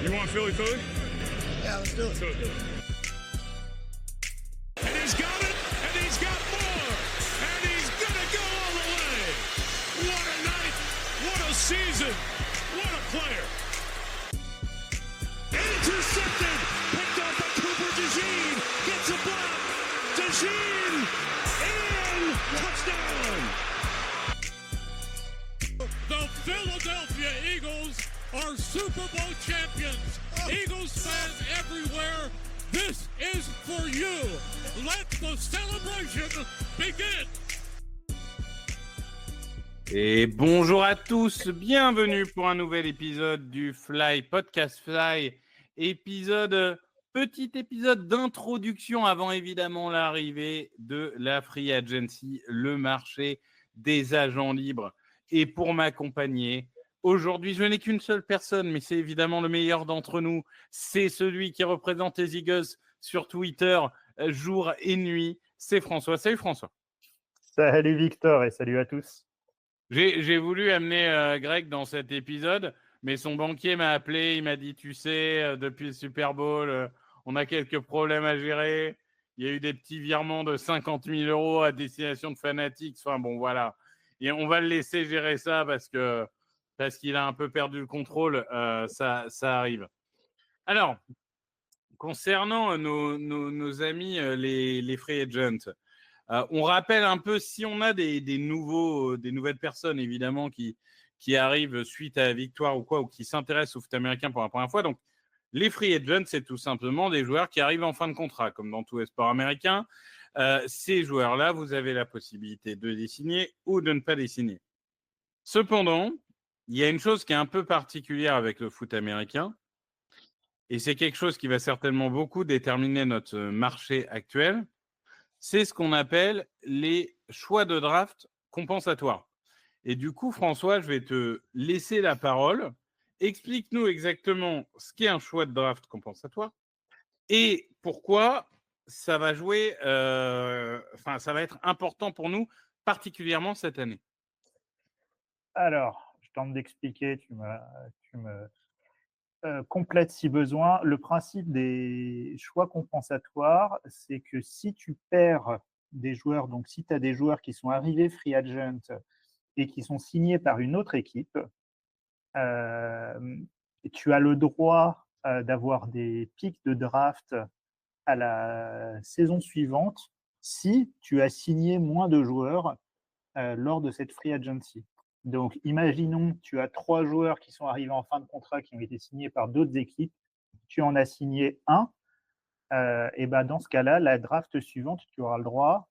You want Philly food? Yeah, let's do it. Do it. And he's got it, and he's got more, and he's gonna go all the way. What a night, what a season, what a player. Intercepted, picked off by Cooper DeJean, gets a block, DeJean, and touchdown. The Philadelphia Eagles are Super Bowl champions. Eagles fans everywhere, this is for you. Let the celebration begin. Et bonjour à tous, bienvenue pour un nouvel épisode du Podcast Fly, petit épisode d'introduction avant évidemment l'arrivée de la Free Agency, le marché des agents libres. Et pour m'accompagner, aujourd'hui, je n'ai qu'une seule personne, mais c'est évidemment le meilleur d'entre nous. C'est celui qui représente les Eagles sur Twitter jour et nuit. C'est François. Salut François. Salut Victor et salut à tous. J'ai voulu amener Greg dans cet épisode, mais son banquier m'a appelé. Il m'a dit, tu sais, depuis le Super Bowl, on a quelques problèmes à gérer. Il y a eu des petits virements de 50 000 euros à destination de Fanatics. Enfin bon, voilà. Et on va le laisser gérer ça parce qu'il a un peu perdu le contrôle. Ça arrive. Alors, concernant nos amis, les free agents, on rappelle un peu si on a des nouvelles personnes, évidemment, qui arrivent suite à la victoire ou quoi, ou qui s'intéressent au foot américain pour la première fois. Donc, les free agents, c'est tout simplement des joueurs qui arrivent en fin de contrat, comme dans tous les sports américains. Ces joueurs-là, vous avez la possibilité de les signer ou de ne pas les signer. Cependant, il y a une chose qui est un peu particulière avec le foot américain, et c'est quelque chose qui va certainement beaucoup déterminer notre marché actuel, c'est ce qu'on appelle les choix de draft compensatoires. Et du coup, François, je vais te laisser la parole. Explique-nous exactement ce qu'est un choix de draft compensatoire et pourquoi ça va jouer, ça va être important pour nous, particulièrement cette année. Alors, je tente d'expliquer, tu me complètes si besoin. Le principe des choix compensatoires, c'est que si tu perds des joueurs, donc si tu as des joueurs qui sont arrivés free agent et qui sont signés par une autre équipe, tu as le droit d'avoir des pics de draft à la saison suivante si tu as signé moins de joueurs lors de cette free agency. Donc, imaginons que tu as 3 joueurs qui sont arrivés en fin de contrat qui ont été signés par d'autres équipes. Tu en as signé un. Et ben dans ce cas-là, la draft suivante, tu auras le droit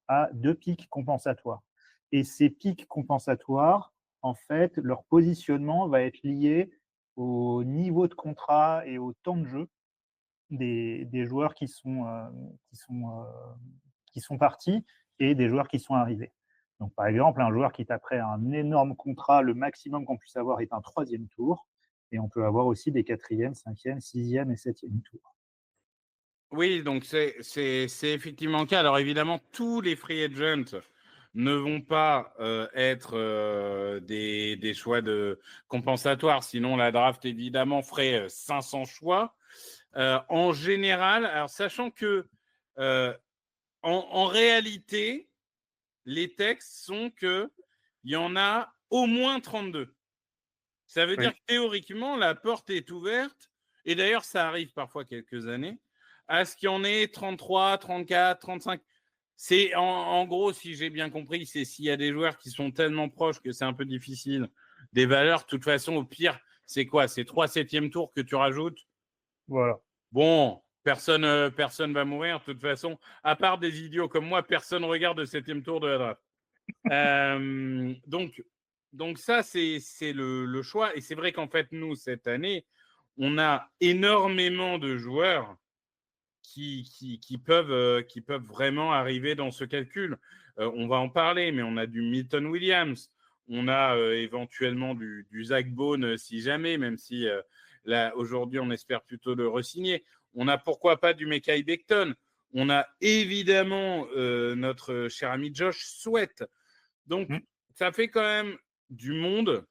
à 2 pics compensatoires. Et ces pics compensatoires, en fait, leur positionnement va être lié au niveau de contrat et au temps de jeu des joueurs qui sont partis et des joueurs qui sont arrivés. Donc, par exemple, un joueur qui taperait un énorme contrat, le maximum qu'on puisse avoir est un 3e tour. Et on peut avoir aussi des 4e, 5e, 6e et 7e tours. Oui, donc c'est effectivement le cas. Alors évidemment, tous les free agents ne vont pas être des choix de compensatoires. Sinon, la draft, évidemment, ferait 500 choix. En général, alors sachant que en réalité, les textes sont qu'il y en a au moins 32. Ça veut dire que théoriquement, la porte est ouverte, et d'ailleurs, ça arrive parfois quelques années, à ce qu'il y en ait 33, 34, 35. C'est en gros, si j'ai bien compris, c'est s'il y a des joueurs qui sont tellement proches que c'est un peu difficile. Des valeurs, de toute façon, au pire, c'est quoi? C'est 3 7e tours que tu rajoutes? Voilà. Bon, personne va mourir, de toute façon. À part des idiots comme moi, personne regarde le 7e tour de la draft. Donc ça, c'est le choix. Et c'est vrai qu'en fait, nous, cette année, on a énormément de joueurs qui peuvent vraiment arriver dans ce calcul. On va en parler, mais on a du Milton Williams, on a éventuellement du Zach Bone si jamais, même si là, aujourd'hui, on espère plutôt le re-signer. On a pourquoi pas du Mekhi Becton. On a évidemment notre cher ami Josh Sweat. Donc, ça fait quand même du monde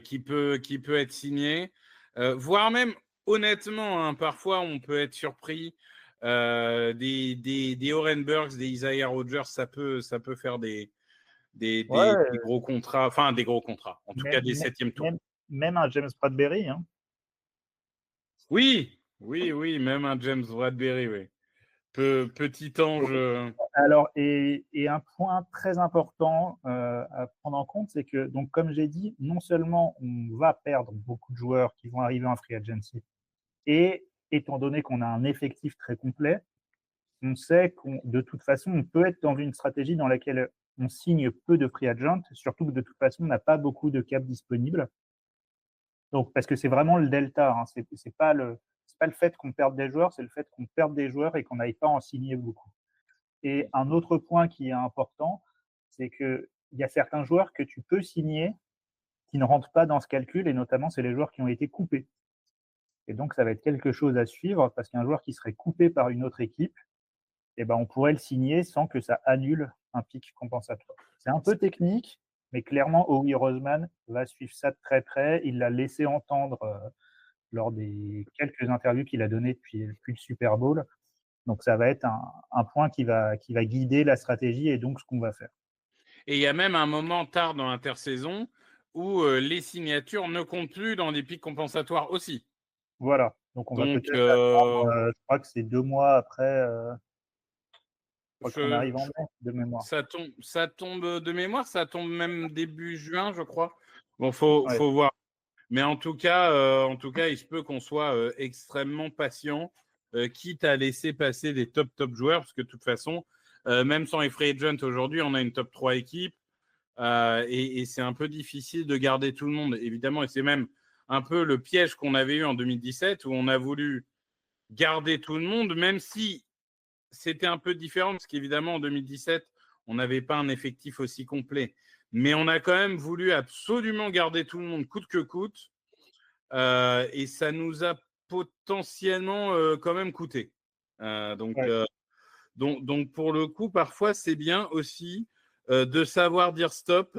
qui peut être signé. Voire même, honnêtement, hein, parfois, on peut être surpris. Des Oren Burks, des Isaiah Rodgers, ça peut faire des Ouais, gros contrats, enfin des gros contrats, en tout cas des 7e tours. même un James Bradberry. Hein. Oui, même un James Bradberry, oui. Petit ange. Alors, et un point très important à prendre en compte, c'est que, donc, comme j'ai dit, non seulement on va perdre beaucoup de joueurs qui vont arriver en free agency, et étant donné qu'on a un effectif très complet, on sait qu'on, de toute façon, on peut être dans une stratégie dans laquelle on signe peu de free agents, surtout que de toute façon, on n'a pas beaucoup de cap disponibles. Donc, parce que c'est vraiment le delta, hein. C'est pas le fait qu'on perde des joueurs, c'est le fait qu'on perde des joueurs et qu'on n'aille pas en signer beaucoup. Et un autre point qui est important, c'est qu'il y a certains joueurs que tu peux signer qui ne rentrent pas dans ce calcul, et notamment, c'est les joueurs qui ont été coupés. Et donc, ça va être quelque chose à suivre, parce qu'un joueur qui serait coupé par une autre équipe, eh ben, on pourrait le signer sans que ça annule un pic compensatoire. C'est un peu technique, mais clairement, Howie Roseman va suivre ça de très près. Il l'a laissé entendre lors des quelques interviews qu'il a données depuis le Super Bowl. Donc, ça va être un point qui va guider la stratégie et donc ce qu'on va faire. Et il y a même un moment tard dans l'intersaison où les signatures ne comptent plus dans les pics compensatoires aussi. Voilà. Donc, on va peut-être attendre, je crois que c'est 2 mois après. Je crois qu'on arrive en mai, de mémoire. Ça tombe de mémoire, ça tombe même début juin, je crois. Bon, faut voir. Mais en tout cas, il se peut qu'on soit extrêmement patient, quitte à laisser passer des top joueurs, parce que de toute façon, même sans les free agents aujourd'hui, on a une top 3 équipe, et c'est un peu difficile de garder tout le monde, évidemment, et c'est même un peu le piège qu'on avait eu en 2017, où on a voulu garder tout le monde, même si c'était un peu différent, parce qu'évidemment, en 2017, on n'avait pas un effectif aussi complet. Mais on a quand même voulu absolument garder tout le monde coûte que coûte. Et ça nous a potentiellement quand même coûté. Donc, pour le coup, parfois, c'est bien aussi de savoir dire stop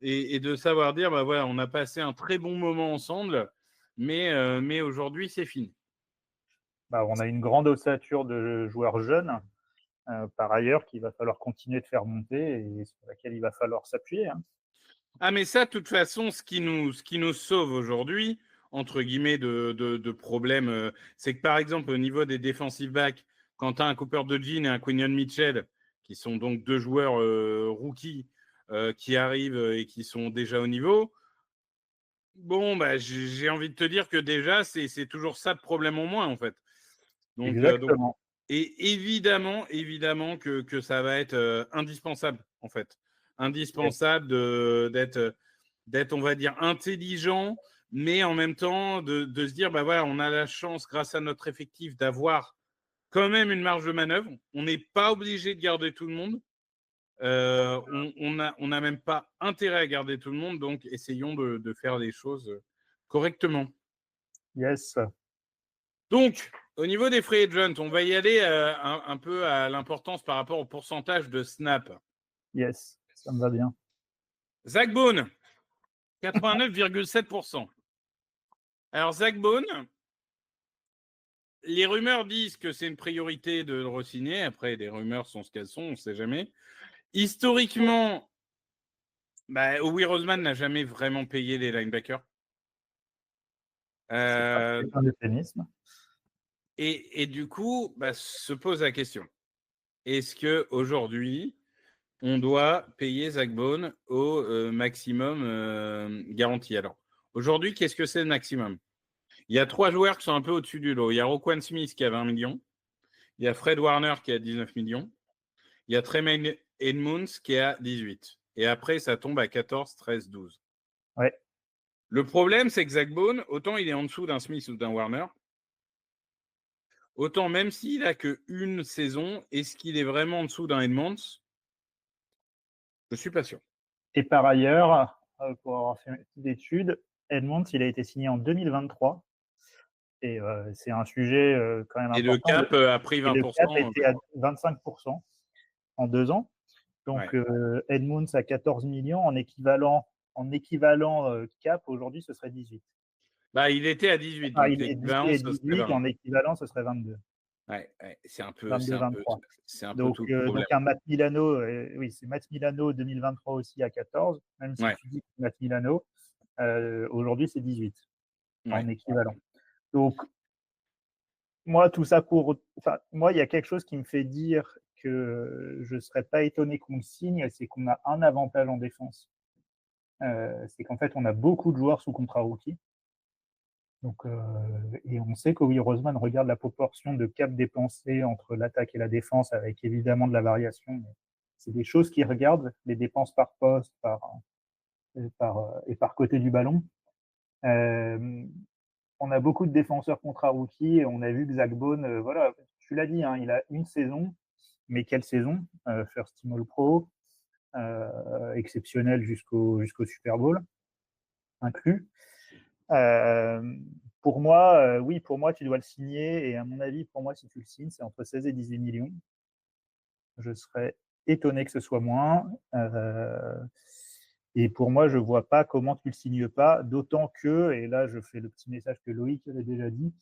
et de savoir dire, bah voilà, on a passé un très bon moment ensemble, mais aujourd'hui, c'est fini. Bah, on a une grande ossature de joueurs jeunes, par ailleurs, qu'il va falloir continuer de faire monter et sur laquelle il va falloir s'appuyer. Hein. Ah, mais ça, de toute façon, ce qui nous sauve aujourd'hui, entre guillemets, de problèmes, c'est que par exemple, au niveau des defensive backs, quand tu as un Cooper DeJean et un Quinion Mitchell, qui sont donc 2 joueurs rookies qui arrivent et qui sont déjà au niveau, bon, bah, j'ai envie de te dire que déjà, c'est toujours ça de problème en moins, en fait. Donc, exactement. et évidemment que ça va être indispensable, en fait. Indispensable d'être, on va dire, intelligent, mais en même temps de se dire, bah voilà, on a la chance, grâce à notre effectif, d'avoir quand même une marge de manœuvre. On n'est pas obligé de garder tout le monde. On n'a même pas intérêt à garder tout le monde, donc essayons de faire les choses correctement. Yes. Donc, au niveau des free agents, on va y aller un peu à l'importance par rapport au pourcentage de snap. Yes, ça me va bien. Zach Bone, 89,7%. Alors, Zach Bone, les rumeurs disent que c'est une priorité de le re-signer. Après, les rumeurs sont ce qu'elles sont, on ne sait jamais. Historiquement, Howie Roseman n'a jamais vraiment payé les linebackers. C'est un euphémisme. Et du coup, se pose la question. Est-ce qu'aujourd'hui, on doit payer Zach Bone au maximum garanti? Alors, aujourd'hui, qu'est-ce que c'est le maximum? Il y a 3 joueurs qui sont un peu au-dessus du lot. Il y a Roquan Smith qui a 20 millions. Il y a Fred Warner qui a 19 millions. Il y a Tremaine Edmunds qui a 18. Et après, ça tombe à 14, 13, 12. Ouais. Le problème, c'est que Zach Bone, autant il est en dessous d'un Smith ou d'un Warner, autant même s'il n'a qu'une saison, est-ce qu'il est vraiment en dessous d'un Edmunds? Je ne suis pas sûr. Et par ailleurs, pour avoir fait une petite étude, Edmunds, il a été signé en 2023. Et c'est un sujet quand même important. Et le cap a pris 20%. Et le cap était à 25% en 2 ans. Donc, Edmunds à 14 millions en équivalent cap, aujourd'hui, ce serait 18. Bah, il était à 18, Ah, donc il est l'équivalent, ce serait 18, 20. en équivalent, ce serait 22. Ouais, c'est un peu, 22-23. c'est un peu Donc, tout le problème. donc un Matt Milano, oui, c'est Matt Milano 2023 aussi à 14, même si Ouais, tu dis que Matt Milano, aujourd'hui, c'est 18 en ouais. équivalent. Donc, moi, tout ça pour. Enfin, moi, il y a quelque chose qui me fait dire que je ne serais pas étonné qu'on le signe, c'est qu'on a un avantage en défense. C'est qu'en fait, on a beaucoup de joueurs sous contrat rookie. Donc, et on sait que Will Roseman regarde la proportion de cap dépensé entre l'attaque et la défense, avec évidemment de la variation. Mais c'est des choses qu'il regarde, les dépenses par poste, et par côté du ballon. On a beaucoup de défenseurs contre rookie et on a vu que Zach Bone, voilà, tu l'as dit, hein, il a une saison, mais quelle saison, First Team All Pro, exceptionnel jusqu'au Super Bowl inclus. Pour moi, oui, pour moi, tu dois le signer. Et à mon avis, pour moi, si tu le signes, c'est entre 16 et 18 millions. Je serais étonné que ce soit moins. Et pour moi, je ne vois pas comment tu ne le signes pas, d'autant que, et là, je fais le petit message que Loïc avait déjà dit,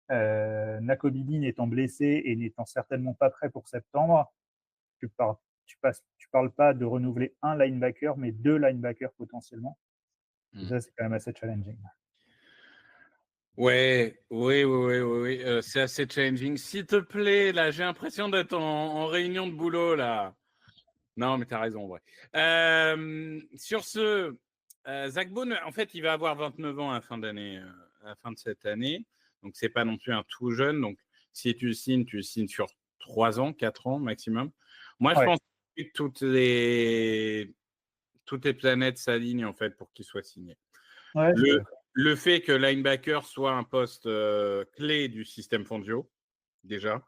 Nakobe Dean étant blessé et n'étant certainement pas prêt pour septembre, tu parles pas de renouveler un linebacker, mais deux linebackers potentiellement. Et ça, c'est quand même assez challenging. Ouais, oui, c'est assez challenging. S'il te plaît, là, j'ai l'impression d'être en réunion de boulot, là. Non, mais t'as raison, en vrai. Sur ce, Zach Bone, en fait, il va avoir 29 ans à la fin d'année, à la fin de cette année. Donc, c'est pas non plus un tout jeune. Donc, si tu signes sur 3 ans, 4 ans maximum. Moi, je Ouais. pense que toutes les planètes s'alignent, en fait, pour qu'il soit signé. Ouais, je suis d'accord. Le fait que linebacker soit un poste clé du système Fangio, déjà.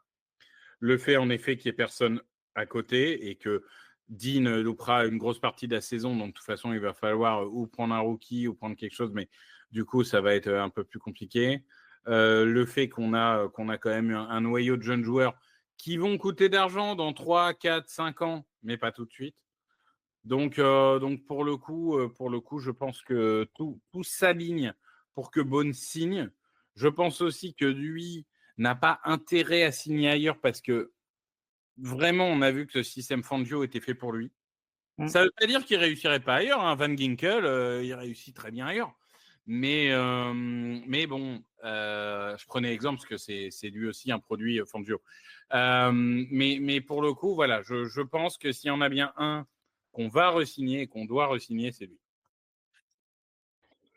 Le fait, en effet, qu'il n'y ait personne à côté et que Dean loupera une grosse partie de la saison. Donc, de toute façon, il va falloir ou prendre un rookie ou prendre quelque chose. Mais du coup, ça va être un peu plus compliqué. Le fait qu'on a quand même un noyau de jeunes joueurs qui vont coûter d'argent dans 3, 4, 5 ans, mais pas tout de suite. Donc pour le coup, je pense que tout s'aligne pour que Bone signe. Je pense aussi que lui n'a pas intérêt à signer ailleurs parce que vraiment, on a vu que le système Fangio était fait pour lui. Ça ne veut pas dire qu'il ne réussirait pas ailleurs. Hein. Van Ginkel, il réussit très bien ailleurs. Mais bon, je prenais l'exemple parce que c'est lui aussi un produit Fangio. Mais pour le coup, voilà, je pense que s'il y en a bien un qu'on va re-signer et qu'on doit re-signer, c'est lui.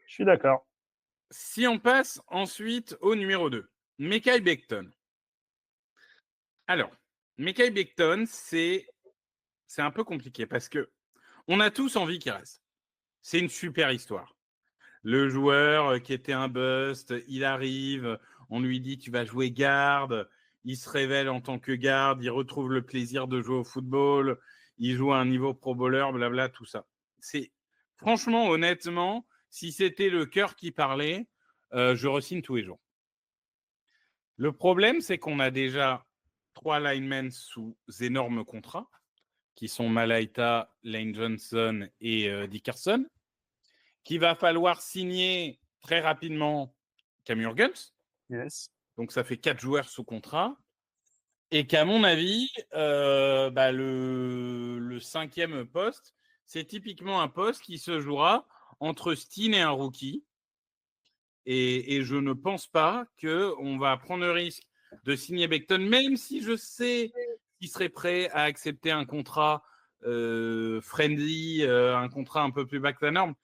Je suis d'accord. Si on passe ensuite au numéro 2, Mekhi Becton. Alors, Mekhi Becton, c'est un peu compliqué parce que on a tous envie qu'il reste. C'est une super histoire. Le joueur qui était un bust, il arrive, on lui dit tu vas jouer garde, il se révèle en tant que garde, il retrouve le plaisir de jouer au football, il joue à un niveau pro bowler, blabla, tout ça. C'est franchement, honnêtement, si c'était le cœur qui parlait, je re-signe tous les jours. Le problème, c'est qu'on a déjà 3 linemen sous énormes contrats, qui sont Malaita, Lane Johnson et Dickerson, qu'il va falloir signer très rapidement Cam Jurgens. Yes. Donc, ça fait 4 joueurs sous contrat. Et qu'à mon avis, le 5e poste, c'est typiquement un poste qui se jouera entre Steen et un rookie. Et je ne pense pas qu'on va prendre le risque de signer Becton, même si je sais qu'il serait prêt à accepter un contrat friendly, un contrat un peu plus bas que la norme.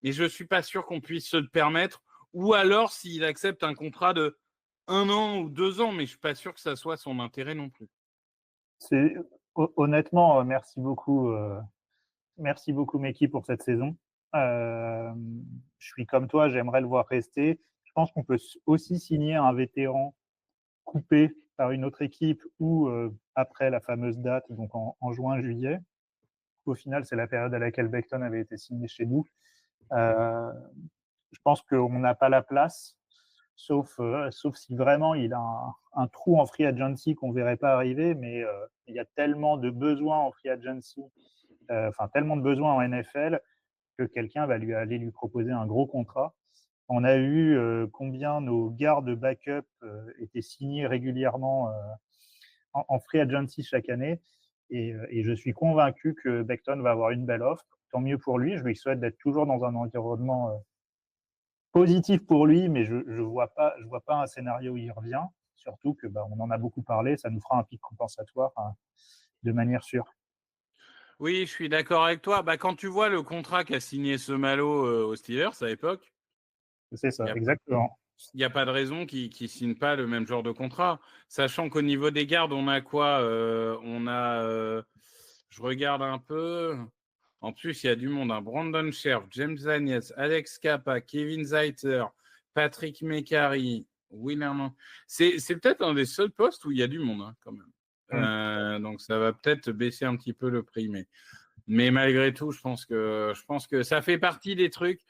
Mais je ne suis pas sûr qu'on puisse se le permettre. Ou alors s'il accepte un contrat de 1 an ou 2 ans, mais je ne suis pas sûr que ça soit son intérêt non plus. Honnêtement, merci beaucoup Meki pour cette saison. Je suis comme toi, j'aimerais le voir rester. Je pense qu'on peut aussi signer un vétéran coupé par une autre équipe ou après la fameuse date, donc en juin-juillet. Au final, c'est la période à laquelle Becton avait été signé chez nous. Je pense qu'on n'a pas la place, sauf si vraiment il a un trou en free agency qu'on ne verrait pas arriver, mais il y a tellement de besoins en free agency, tellement de besoins en NFL, que quelqu'un va aller lui proposer un gros contrat. On a vu combien nos gardes backup étaient signés régulièrement en free agency chaque année. Et je suis convaincu que Becton va avoir une belle offre. Tant mieux pour lui. Je lui souhaite d'être toujours dans un environnement positif pour lui, mais je ne vois pas un scénario où il revient. Surtout que on en a beaucoup parlé, ça nous fera un pic compensatoire de manière sûre. Oui, je suis d'accord avec toi. Quand tu vois le contrat qu'a signé ce Malo aux Steelers à l'époque, C'est ça, exactement. il n'y a pas de raison qu'il ne signe pas le même genre de contrat. Sachant qu'au niveau des gardes, on a quoi On a, je regarde un peu. En plus, il y a du monde. Brandon Scherf, James Agnès, Alex Capa, Kevin Zeiter, Patrick Mekari, William. C'est peut-être un des seuls postes où il y a du monde quand même. Donc, ça va peut-être baisser un petit peu le prix. Mais malgré tout, je pense que ça fait partie des trucs.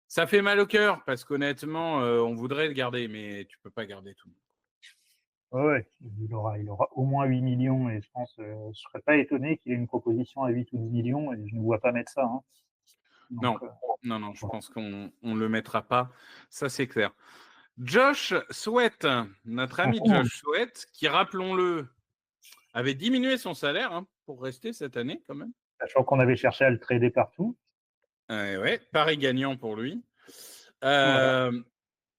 Ça fait mal au cœur parce qu'honnêtement, on voudrait le garder, mais tu peux pas garder tout. Ouais, il aura au moins 8 millions et je pense, je serais pas étonné qu'il ait une proposition à 8 ou 10 millions et je ne vois pas mettre ça. Donc, non, je pense qu'on ne le mettra pas. Ça, c'est clair. Josh Sweat, notre ami Josh Sweat, qui, rappelons-le, avait diminué son salaire pour rester cette année quand même. Sachant qu'on avait cherché à le trader partout. Ouais, pari gagnant pour lui. Voilà.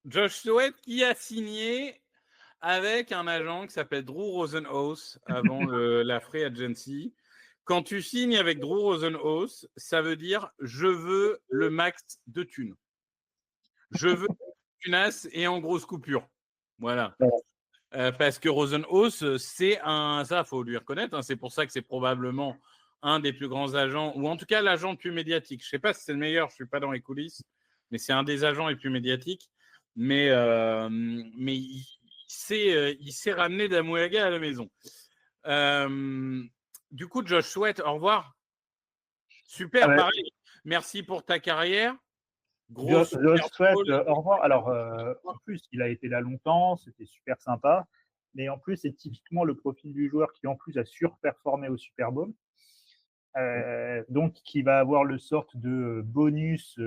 Josh Sweat qui a signé avec un agent qui s'appelle Drew Rosenhaus avant la Free Agency. Quand tu signes avec Drew Rosenhaus, ça veut dire je veux le max de thunes. Je veux tunas et en grosse coupure. Voilà. Parce que Rosenhaus, c'est ça, faut lui reconnaître, c'est pour ça que c'est probablement un des plus grands agents, ou en tout cas l'agent le plus médiatique. Je ne sais pas si c'est le meilleur, je ne suis pas dans les coulisses, mais c'est un des agents les plus médiatiques. Mais il s'est ramené d'Amouaga à la maison. Du coup, Josh Sweat, au revoir. Super, pareil. Merci pour ta carrière. Josh Sweat, au revoir. Alors, en plus, il a été là longtemps, c'était super sympa. Mais en plus, c'est typiquement le profil du joueur qui, en plus, a surperformé au Super Bowl. Donc, qui va avoir le sorte de bonus.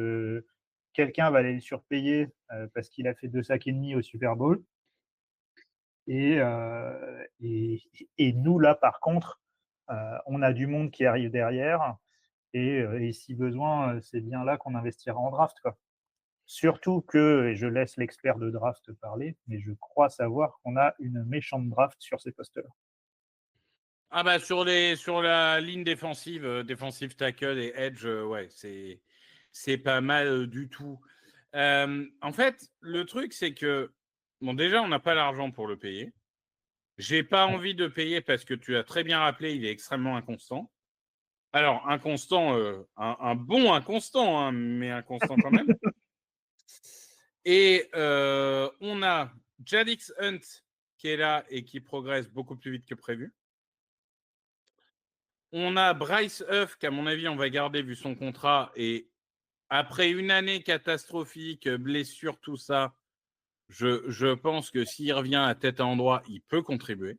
Quelqu'un va aller le surpayer parce qu'il a fait 2 sacs et demi au Super Bowl. Et nous, là, par contre, on a du monde qui arrive derrière. Et si besoin, c'est bien là qu'on investira en draft, quoi. Surtout que, et je laisse l'expert de draft parler, mais je crois savoir qu'on a une méchante draft sur ces postes-là. Sur la ligne défensive, défensive tackle et edge, ouais, c'est pas mal du tout. En fait, le truc, c'est que, déjà, on n'a pas l'argent pour le payer. J'ai pas envie de payer parce que tu as très bien rappelé, il est extrêmement inconstant. Alors, inconstant, un bon inconstant, mais inconstant quand même. Et on a Jadix Hunt qui est là et qui progresse beaucoup plus vite que prévu. On a Bryce Huff qu'à mon avis, on va garder vu son contrat. Et après une année catastrophique, blessure, tout ça, je pense que s'il revient à tête à endroit, il peut contribuer.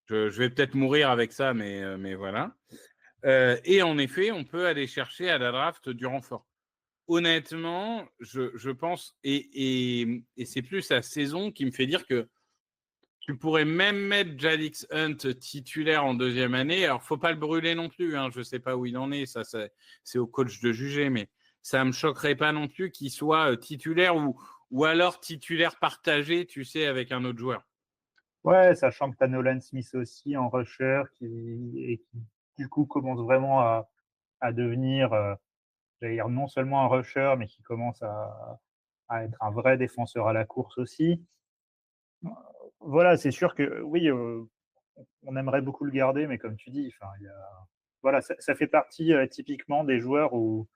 Je vais peut-être mourir avec ça, mais voilà. Et en effet, on peut aller chercher à la draft du renfort. Honnêtement, je pense, et c'est plus sa saison qui me fait dire que tu pourrais même mettre Jadix Hunt titulaire en deuxième année. Alors, faut pas le brûler non plus. Je ne sais pas où il en est. Ça, c'est au coach de juger, mais ça me choquerait pas non plus qu'il soit titulaire ou alors titulaire partagé, tu sais, avec un autre joueur. Ouais, sachant que tu as Nolan Smith aussi en rusher qui du coup commence vraiment à devenir, j'allais dire, non seulement un rusher, mais qui commence à être un vrai défenseur à la course aussi. Voilà, c'est sûr que oui, on aimerait beaucoup le garder, mais comme tu dis, voilà, ça fait partie typiquement des joueurs où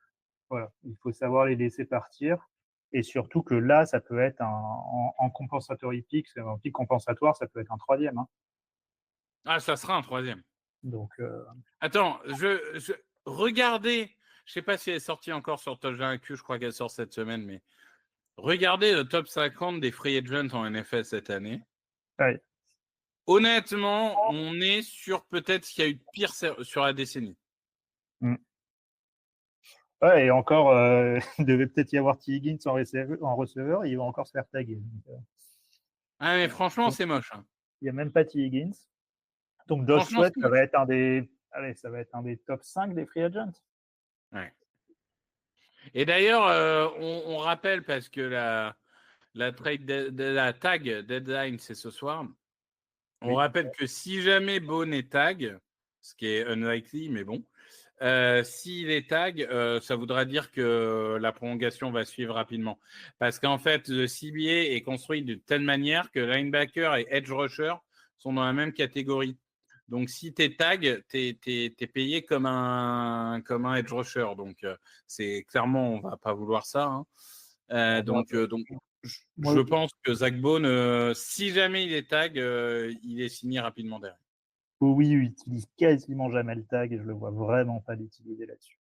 voilà, il faut savoir les laisser partir. Et surtout que là, ça peut être en compensatory pick, un pick compensatoire, ça peut être un troisième. Ça sera un troisième. Donc, attends, regardez, je ne sais pas si elle est sortie encore sur Touchdown IQ, je crois qu'elle sort cette semaine, mais regardez le top 50 des free agents en NFL cette année. ouais. Honnêtement, on est sur peut-être ce qu'il y a eu de pire sur la décennie. Ouais, et encore, il devait peut-être y avoir T. Higgins en receveur, il va encore se faire taguer. Donc, Ah, mais franchement, c'est moche. Hein. il n'y a même pas T. Higgins. Donc Josh Franchement, Sweat, c'est ça moche. va être ça va être un des top 5 des free agents. Ouais. Et d'ailleurs, on rappelle, parce que la tag deadline, c'est ce soir. On Oui. rappelle que si jamais Bone est tag, ce qui est unlikely, mais bon, s'il est tag, ça voudra dire que la prolongation va suivre rapidement. Parce qu'en fait, le CBA est construit de telle manière que linebacker et edge rusher sont dans la même catégorie. Donc, si tu es tag, tu es payé comme un edge rusher. Donc, c'est clairement, on va pas vouloir ça. Hein. Donc, je Moi, pense que Zach Bone, si jamais il est tag, il est signé rapidement derrière. oui, il utilise quasiment jamais le tag et je le vois vraiment pas l'utiliser là-dessus.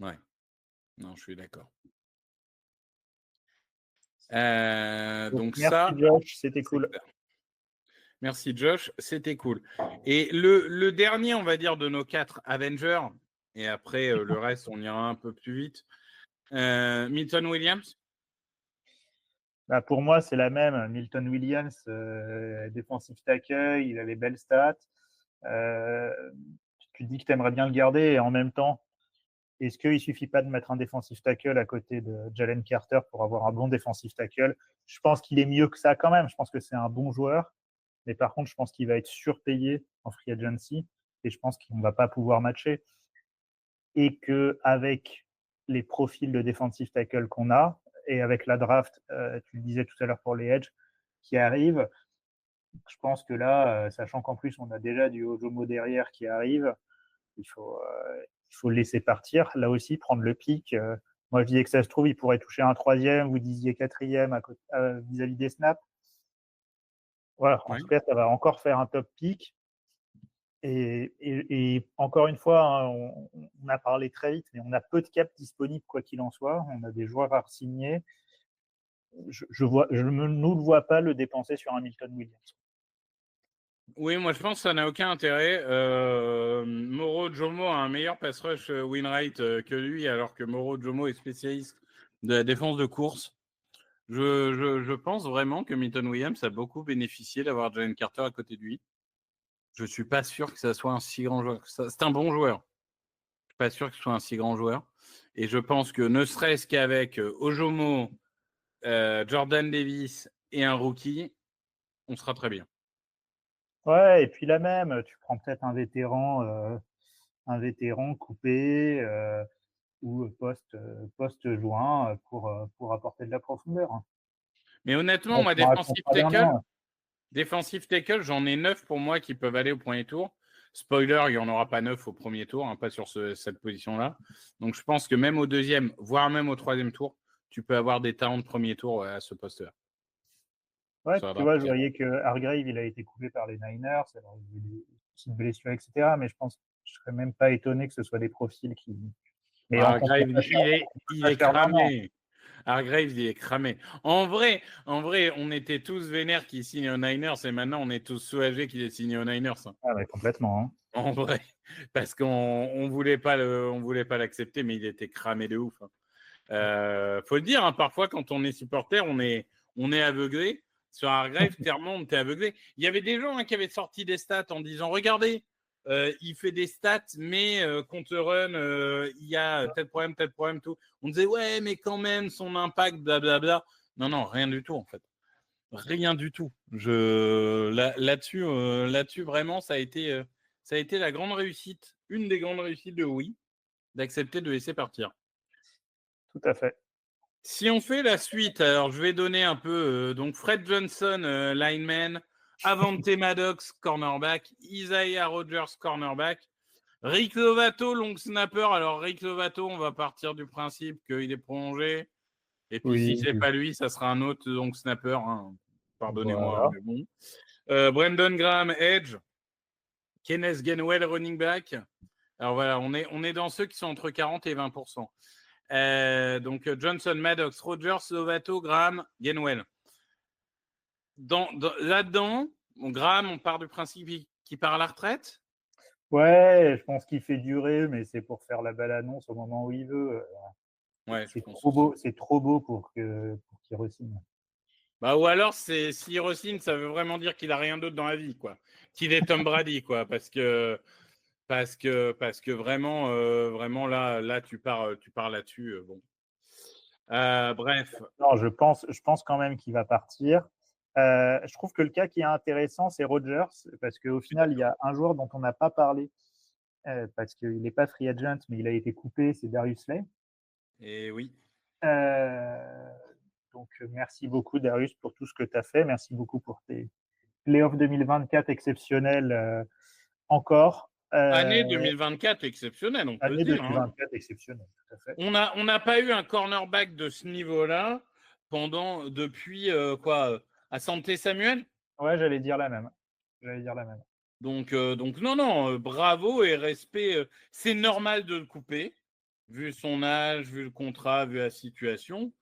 Ouais, non, je suis d'accord. Donc Merci ça, Josh, c'était c'est cool. clair. Merci Josh, c'était cool. Et le dernier, on va dire, de nos 4 Avengers, et après le reste, on ira un peu plus vite. Milton Williams. Bah, pour moi, c'est la même. Milton Williams, défensif tackle, il a les belles stats. Tu te dis que tu aimerais bien le garder et en même temps, est-ce qu'il ne suffit pas de mettre un défensif tackle à côté de Jalen Carter pour avoir un bon défensif tackle? Je pense qu'il est mieux que ça quand même. Je pense que c'est un bon joueur. Mais par contre, je pense qu'il va être surpayé en free agency et je pense qu'on ne va pas pouvoir matcher. Et qu'avec les profils de defensive tackle qu'on a et avec la draft, tu le disais tout à l'heure pour les edge qui arrivent, je pense que là, sachant qu'en plus on a déjà du Ojomo derrière qui arrive, il faut le laisser partir. Là aussi, prendre le pic. Moi, je disais que ça se trouve, il pourrait toucher un 3e, vous disiez 4e vis-à-vis des snaps. Voilà, en tout cas, ça va encore faire un top pick. Et encore une fois, hein, on a parlé très vite, mais on a peu de cap disponibles, quoi qu'il en soit. On a des joueurs à signer. Je ne nous le vois pas le dépenser sur un Milton Williams. Oui, moi je pense que ça n'a aucun intérêt. Moro Jomo a un meilleur pass rush win rate que lui, alors que Moro Jomo est spécialiste de la défense de course. Je pense vraiment que Milton Williams a beaucoup bénéficié d'avoir Jalen Carter à côté de lui. Je ne suis pas sûr que ça soit un si grand joueur. C'est un bon joueur. Je ne suis pas sûr que ce soit un si grand joueur. Et je pense que ne serait-ce qu'avec Ojomo, Jordan Davis et un rookie, on sera très bien. Ouais, et puis là même, tu prends peut-être un vétéran coupé ou post-joint pour apporter de la profondeur. Mais honnêtement, moi, défensif tackle, j'en ai 9 pour moi qui peuvent aller au premier tour. Spoiler, il n'y en aura pas 9 au premier tour, hein, pas sur cette position-là. Donc, je pense que même au deuxième, voire même au troisième tour, tu peux avoir des talents de premier tour à ce poste-là. Ouais, tu vois, je voyais que Hargrave, il a été coupé par les Niners. Alors, il y a eu des petites blessures, etc. Mais je pense que je ne serais même pas étonné que ce soit des profils qui. Mais Hargrave, il est cramé. Hargrave, il est cramé. En vrai, on était tous vénères qu'il signe aux Niners et maintenant, on est tous soulagés qu'il ait signé aux Niners. Hein. Ah ouais, complètement. Hein. En vrai, parce qu'on voulait pas l'accepter, mais il était cramé de ouf. Hein. Faut le dire, hein, parfois quand on est supporter, on est aveuglé. Sur Hargrave, clairement, on était aveuglé. Il y avait des gens qui avaient sorti des stats en disant, regardez, il fait des stats, mais contre run, il y a tel problème, tout. On disait, ouais, mais quand même, son impact, blablabla. Non, rien du tout, en fait. Rien du tout. Là-dessus, vraiment, ça a été la grande réussite, une des grandes réussites de oui, d'accepter de laisser partir. Tout à fait. Si on fait la suite, alors je vais donner un peu. Donc Fred Johnson, lineman, Avante Maddox, cornerback, Isaiah Rodgers, cornerback, Rick Lovato, long snapper. Alors Rick Lovato, on va partir du principe qu'il est prolongé. Et puis si c'est pas lui, ça sera un autre long snapper. Hein. Pardonnez-moi, voilà. mais bon. Brandon Graham, edge. Kenneth Gainwell, running back. Alors voilà, on est dans ceux qui sont entre 40 et 20%. Donc Johnson, Maddox, Rodgers, Lovato, Graham, Gainwell. Là-dedans, Graham, on part du principe qu'il part à la retraite. Ouais, je pense qu'il fait durer, mais c'est pour faire la belle annonce au moment où il veut. Ouais, je C'est pense trop aussi. beau, c'est trop beau pour qu'il re-signe. Bah, ou alors, s'il re-signe, ça veut vraiment dire qu'il a rien d'autre dans la vie, quoi. Qu'il est Tom Brady, quoi. Parce que vraiment, vraiment là, tu pars là-dessus. Bon. Bref. Non, je pense quand même qu'il va partir. Je trouve que le cas qui est intéressant, c'est Rodgers, parce qu'au final, il y a un joueur dont on n'a pas parlé, parce qu'il n'est pas free agent, mais il a été coupé, c'est Darius Slay. Et oui. Euh, donc, merci beaucoup, Darius, pour tout ce que tu as fait. Merci beaucoup pour tes playoffs 2024 exceptionnels encore. Année 2024 exceptionnelle, on peut Année dire. Hein. 2024 exceptionnelle, tout à fait. On n'a pas eu un cornerback de ce niveau-là depuis quoi Asante Samuel. Ouais, j'allais dire la même. J'allais dire la même. Donc non, bravo et respect. C'est normal de le couper, vu son âge, vu le contrat, vu la situation.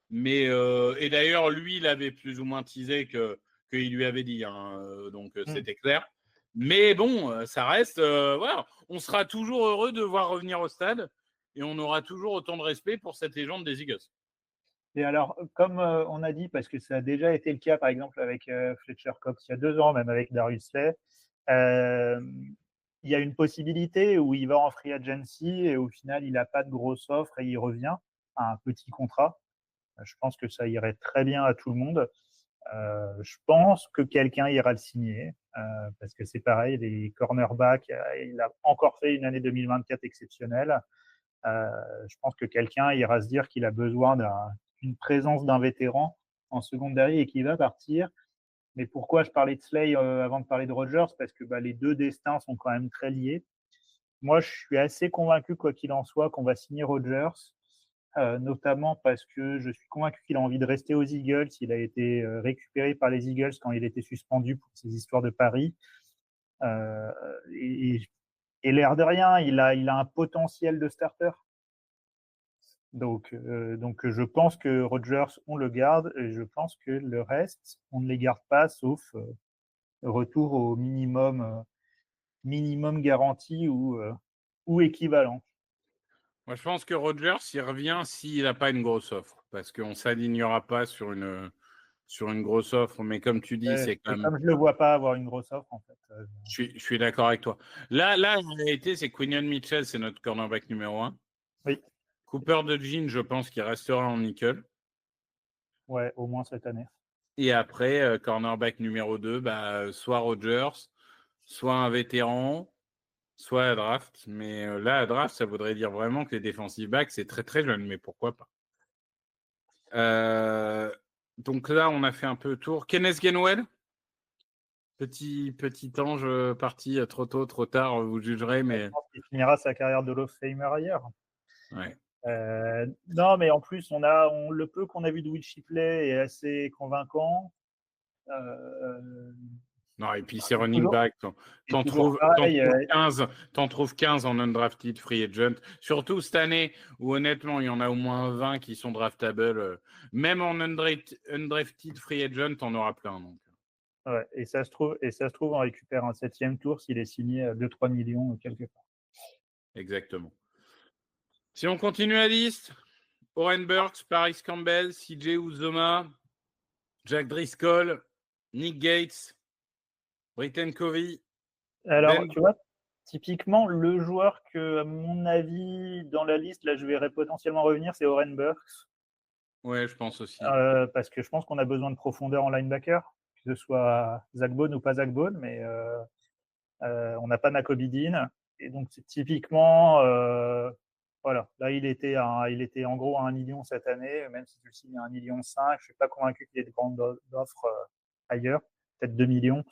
Mais et d'ailleurs, lui, il avait plus ou moins teasé qu'il lui avait dit. Hein, donc c'était clair. Mais bon, ça reste. Voilà, on sera toujours heureux de voir revenir au stade et on aura toujours autant de respect pour cette légende des Eagles. Et alors, comme on a dit, parce que ça a déjà été le cas, par exemple, avec Fletcher Cox il y a 2 ans, même avec Darius Slay, il y a une possibilité où il va en free agency et au final, il n'a pas de grosse offre et il revient à un petit contrat. Je pense que ça irait très bien à tout le monde. Je pense que quelqu'un ira le signer parce que c'est pareil, les cornerbacks, il a encore fait une année 2024 exceptionnelle. Je pense que quelqu'un ira se dire qu'il a besoin d'une présence d'un vétéran en secondaire et qu'il va partir. Mais pourquoi je parlais de Slay avant de parler de Rodgers? Parce que les deux destins sont quand même très liés. Moi, je suis assez convaincu, quoi qu'il en soit, qu'on va signer Rodgers, notamment parce que je suis convaincu qu'il a envie de rester aux Eagles. Il a été récupéré par les Eagles quand il était suspendu pour ses histoires de Paris. Euh, et, et l'air de rien, il a un potentiel de starter. Donc, je pense que Rodgers, on le garde et je pense que le reste, on ne les garde pas, sauf retour au minimum garanti ou équivalent. Moi, je pense que Rodgers, il revient s'il n'a pas une grosse offre, parce qu'on ne s'alignera pas sur une grosse offre. Mais comme tu dis, c'est quand Et même. comme je ne le vois pas avoir une grosse offre, en fait. Je suis d'accord avec toi. Là, en réalité, c'est Quinion Mitchell, c'est notre cornerback numéro 1. Oui, Cooper DeJean, je pense qu'il restera en nickel. ouais, au moins cette année. Et après, cornerback numéro 2, soit Rodgers, soit un vétéran, soit à draft. Mais là, à draft, ça voudrait dire vraiment que les defensive backs, c'est très très jeune, mais pourquoi pas. Donc là, on a fait un peu le tour. Kenneth Gainwell, petit ange parti trop tôt, trop tard, vous jugerez, mais. Je pense qu'il finira sa carrière de Hall of Famer ailleurs. Ouais. Non, mais en plus, le peu qu'on a vu de Will Shipley est assez convaincant. Non, et puis c'est running Toujours, back. et toujours pareil. 15 en undrafted free agent. Surtout cette année où honnêtement, il y en a au moins 20 qui sont draftables. Même en undrafted free agent, on aura plein. Donc. Ouais, et ça se trouve, on récupère un 7e tour s'il est signé à 2-3 millions quelque part. Exactement. Si on continue la liste, Oren Burks, Paris Campbell, CJ Uzoma, Jack Driscoll, Nick Gates, Britton Covey, Alors, Ben. tu vois, typiquement, le joueur que, à mon avis, dans la liste, là, je verrais potentiellement revenir, c'est Oren Burks. Ouais, je pense aussi. Parce que je pense qu'on a besoin de profondeur en linebacker, que ce soit Zach Bone ou pas Zach Bone, mais on n'a pas Nakobe Dean. Et donc, c'est typiquement, voilà, là, il était en gros à 1 million cette année, même si tu le signes à 1,5 million, je ne suis pas convaincu qu'il y ait de grandes offres ailleurs, peut-être 2 millions.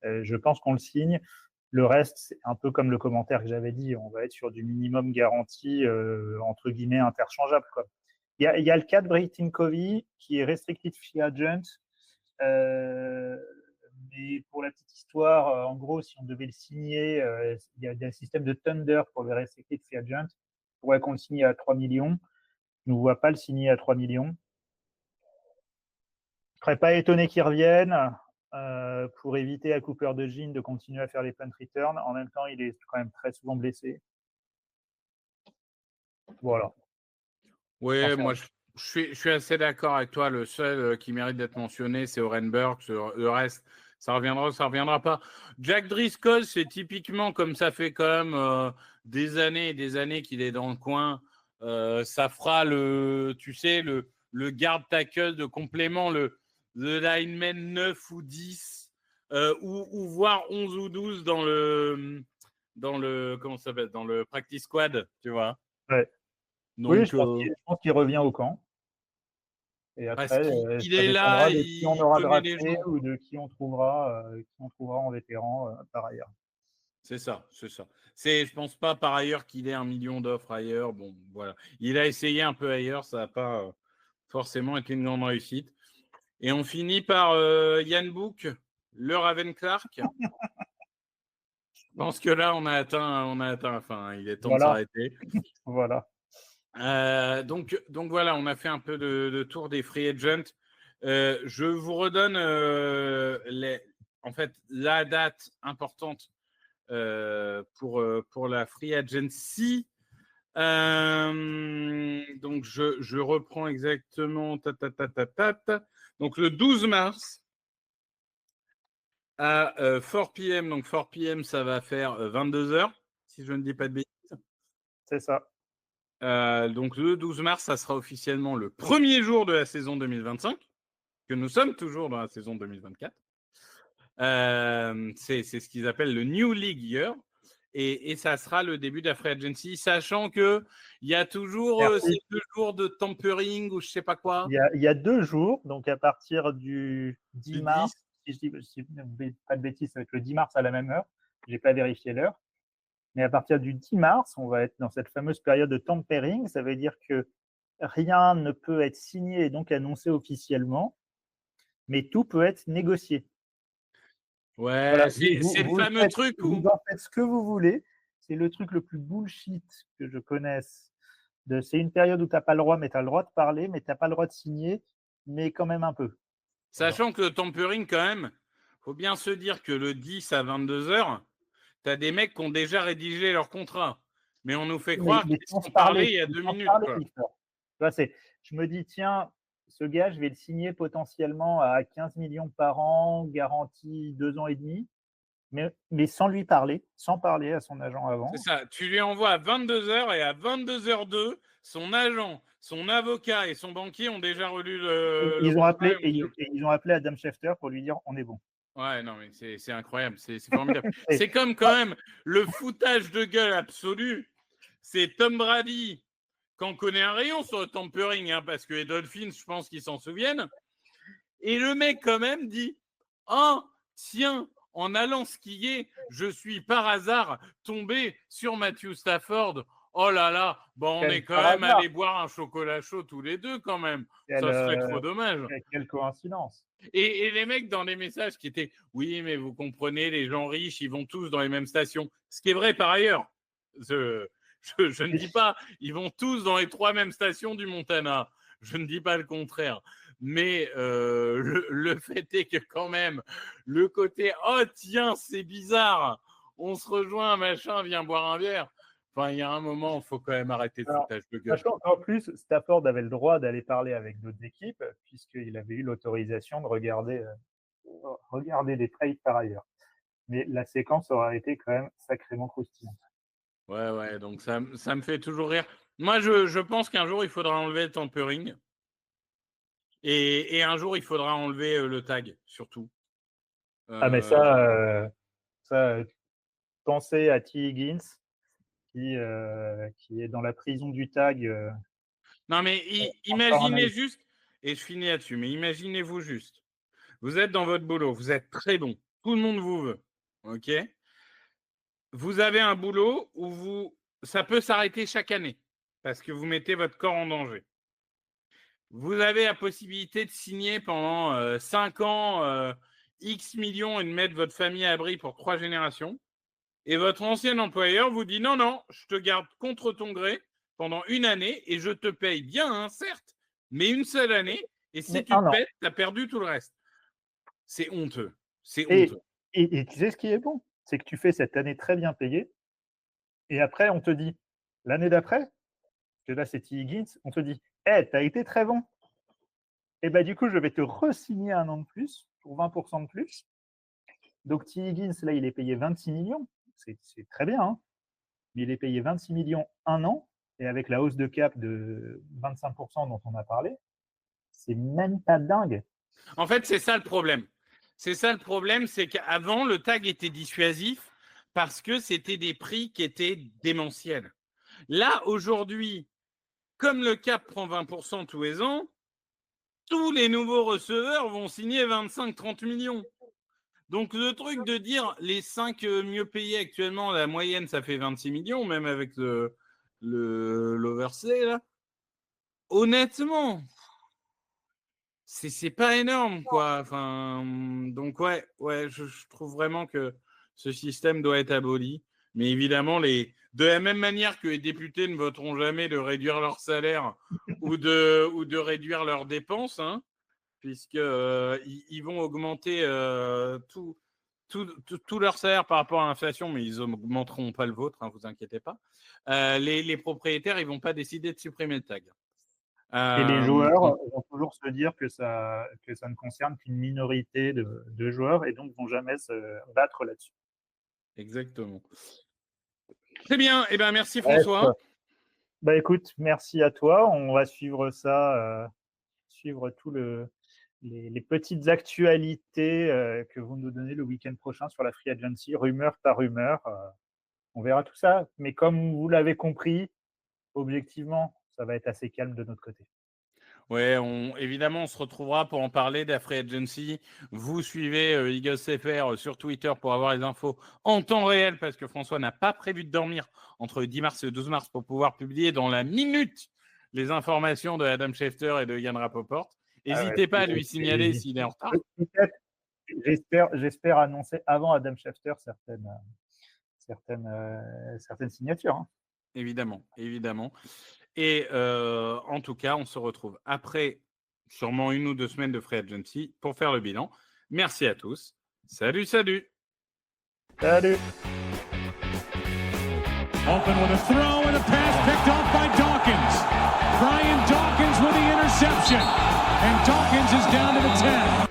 Je pense qu'on le signe. Le reste, c'est un peu comme le commentaire que j'avais dit, on va être sur du minimum garanti, entre guillemets, interchangeable, quoi. Il y a le cas de Britton Covey qui est restricted free agent. Mais pour la petite histoire, en gros, si on devait le signer, il y a un système de Thunder pour le restricted free agent. Il faudrait qu'on le signe à 3 millions. Je ne vois pas le signer à 3 millions. Je ne serais pas étonné qu'il revienne. pour éviter à Cooper DeJean de continuer à faire les punt returns. En même temps, il est quand même très souvent blessé. Voilà. Oui, moi je suis assez d'accord avec toi. Le seul qui mérite d'être mentionné, c'est Oren Burks. Le reste, ça reviendra pas. Jack Driscoll, c'est typiquement comme ça fait quand même des années et des années qu'il est dans le coin. Ça fera le guard tackle de complément, le lineman 9 ou 10, ou voire 11 ou 12 dans le comment ça s'appelle, dans le practice squad, tu vois. Ouais. Donc, oui, je pense qu'il revient au camp. Et après, il ça est là, dépendra de qui on aura connaît les drafté gens. ou de qui on trouvera en vétéran par ailleurs. C'est ça. Je pense pas par ailleurs qu'il ait 1 million d'offres ailleurs. Bon, voilà. Il a essayé un peu ailleurs, ça n'a pas forcément été une grande réussite. Et on finit par Yann Book, le Raven Clark. Je pense que là, on a atteint la fin. Il est temps de s'arrêter. Voilà. Donc voilà, on a fait un peu de tour des free agents. Je vous redonne en fait la date importante pour la free agency. Donc je reprends exactement. Donc le 12 mars à 4 p.m. Donc 4 p.m. ça va faire 22h si je ne dis pas de bêtises. C'est ça. Donc le 12 mars, ça sera officiellement le premier jour de la saison 2025, que nous sommes toujours dans la saison 2024. C'est ce qu'ils appellent le New League Year. Et ça sera le début de la free agency, sachant qu'il y a toujours ces 2 jours de tampering ou je ne sais pas quoi. Il y a 2 jours, donc à partir du 10 mars, si je dis pas de bêtises, ça va être le 10 mars à la même heure. Je n'ai pas vérifié l'heure. Mais à partir du 10 mars, on va être dans cette fameuse période de tampering. Ça veut dire que rien ne peut être signé et donc annoncé officiellement, mais tout peut être négocié. Ouais, voilà, c'est le fameux truc où vous en faites ce que vous voulez. C'est le truc le plus bullshit que je connaisse. C'est une période où tu n'as pas le droit, mais tu as le droit de parler, mais tu n'as pas le droit de signer, mais quand même un peu. Sachant que le tampering, quand même, faut bien se dire que le 10 à 22h, tu as des mecs qui ont déjà rédigé leur contrat. Mais on nous fait croire qu'ils sont parlé il y a 2 minutes. Je me dis, tiens, ce gars, je vais le signer potentiellement à 15 millions par an, garantie 2 ans et demi, mais sans lui parler, sans parler à son agent avant. C'est ça, tu lui envoies à 22h et à 22h02, son agent, son avocat et son banquier ont déjà relu ils ont appelé Adam Schefter pour lui dire on est bon. Ouais, non, mais c'est incroyable, c'est formidable. C'est comme quand même le foutage de gueule absolu. C'est Tom Brady, qu'on connaît un rayon sur le tampering, hein, parce que les Dolphins, je pense qu'ils s'en souviennent. Et le mec, quand même, dit « Ah, tiens, en allant skier, je suis par hasard tombé sur Matthew Stafford. Oh là là, bon, on est quand même allé boire un chocolat chaud tous les deux quand même. Ça serait trop dommage. » Quelle coïncidence. Et les mecs dans les messages qui étaient « Oui, mais vous comprenez, les gens riches, ils vont tous dans les mêmes stations. » Ce qui est vrai par ailleurs. Je ne dis pas, ils vont tous dans les 3 mêmes stations du Montana. Je ne dis pas le contraire. Mais le fait est que quand même, le côté « Oh tiens, c'est bizarre, on se rejoint, machin, viens boire un verre ». Enfin, il y a un moment, il faut quand même arrêter de foutage de gueule. En plus, Stafford avait le droit d'aller parler avec d'autres équipes, puisqu'il avait eu l'autorisation de regarder des trades par ailleurs. Mais la séquence aura été quand même sacrément croustillante. Ouais, donc ça me fait toujours rire. Moi, je pense qu'un jour, il faudra enlever le tampering. Et un jour, il faudra enlever le tag, surtout. Mais pensez à T. Higgins, qui est dans la prison du tag. Non, mais imaginez juste, et je finis là-dessus, mais imaginez-vous juste, vous êtes dans votre boulot, vous êtes très bon, tout le monde vous veut, ok? Vous avez un boulot où ça peut s'arrêter chaque année, parce que vous mettez votre corps en danger. Vous avez la possibilité de signer pendant 5 ans X millions et de mettre votre famille à l'abri pour 3 générations. Et votre ancien employeur vous dit non, je te garde contre ton gré pendant 1 année et je te paye bien, hein, certes, mais 1 seule année. Et si tu te pètes, tu as perdu tout le reste. C'est honteux. C'est Et, honteux. et tu sais ce qui est bon? C'est que tu fais cette année très bien payée, et après, on te dit, l'année d'après, parce que là, c'est T. Higgins, on te dit, hey, t'as été très bon. Et bah, du coup, je vais te re-signer 1 an de plus, pour 20% de plus. Donc, T. Higgins, là, il est payé 26 millions. C'est très bien, hein, mais il est payé 26 millions 1 an, et avec la hausse de cap de 25% dont on a parlé, c'est même pas dingue. En fait, c'est ça le problème. C'est ça le problème, c'est qu'avant, le tag était dissuasif parce que c'était des prix qui étaient démentiels. Là, aujourd'hui, comme le cap prend 20% tous les ans, tous les nouveaux receveurs vont signer 25-30 millions. Donc, le truc de dire les 5 mieux payés actuellement, la moyenne, ça fait 26 millions, même avec l'oversay, là. Honnêtement, c'est pas énorme, quoi. Enfin, donc, ouais, je trouve vraiment que ce système doit être aboli. Mais évidemment, de la même manière que les députés ne voteront jamais de réduire leur salaire ou de réduire leurs dépenses, hein, puisqu'ils vont augmenter tout leur salaire par rapport à l'inflation, mais ils n'augmenteront pas le vôtre, hein, vous inquiétez pas. Les propriétaires, ils vont pas décider de supprimer le tag. Et les joueurs vont toujours se dire que ça ne concerne qu'une minorité de joueurs, et donc vont jamais se battre là-dessus. Exactement. Très bien. Eh ben, merci François. Bah écoute, merci à toi. On va suivre ça, suivre tous les petites actualités que vous nous donnez le week-end prochain sur la Free Agency, rumeur par rumeur. On verra tout ça. Mais comme vous l'avez compris, objectivement, ça va être assez calme de notre côté. Ouais, évidemment, on se retrouvera pour en parler de la Free Agency. Vous suivez Eagles FR sur Twitter pour avoir les infos en temps réel, parce que François n'a pas prévu de dormir entre le 10 mars et le 12 mars pour pouvoir publier dans la minute les informations de Adam Schefter et de Yann Rapoport. N'hésitez pas à lui signaler s'il est en retard. J'espère annoncer avant Adam Schefter certaines signatures. Hein. Évidemment. Et en tout cas, on se retrouve après sûrement 1 ou 2 semaines de Free Agency pour faire le bilan. Merci à tous. Salut. Salut. Open with a throw and a pass picked off by Dawkins. Brian Dawkins with the interception. And Dawkins is down to the 10.